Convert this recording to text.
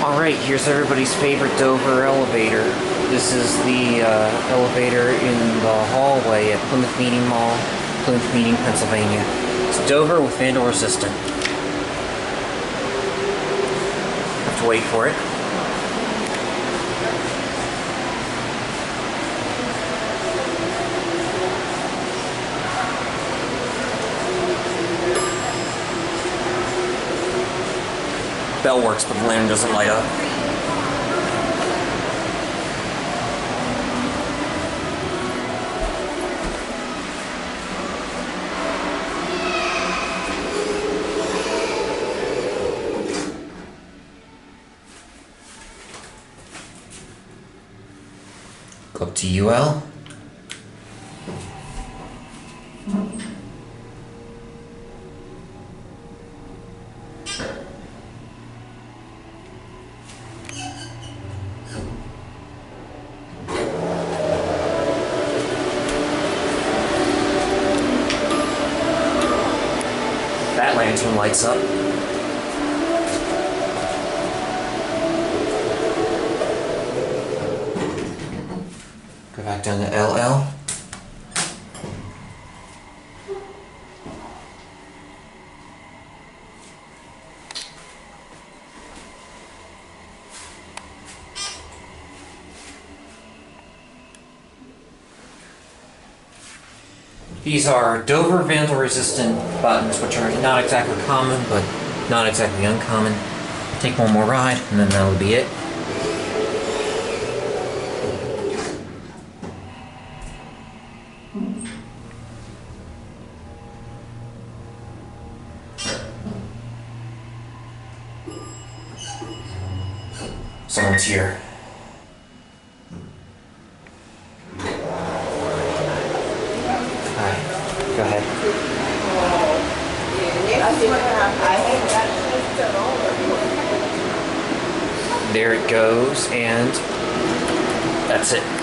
Alright, here's everybody's favorite Dover elevator. This is the elevator in the hallway at Plymouth Meeting Mall, Plymouth Meeting, Pennsylvania. It's Dover with vandal resistant. Have to wait for it. Bell works, but the lantern doesn't light up. Go up to UL. That lantern lights up. Go back down to LL. These are Dover vandal resistant buttons, which are not exactly common, but not exactly uncommon. Take one more ride, and then that'll be it. Someone's here. Hi. Go ahead. There it goes, and that's it.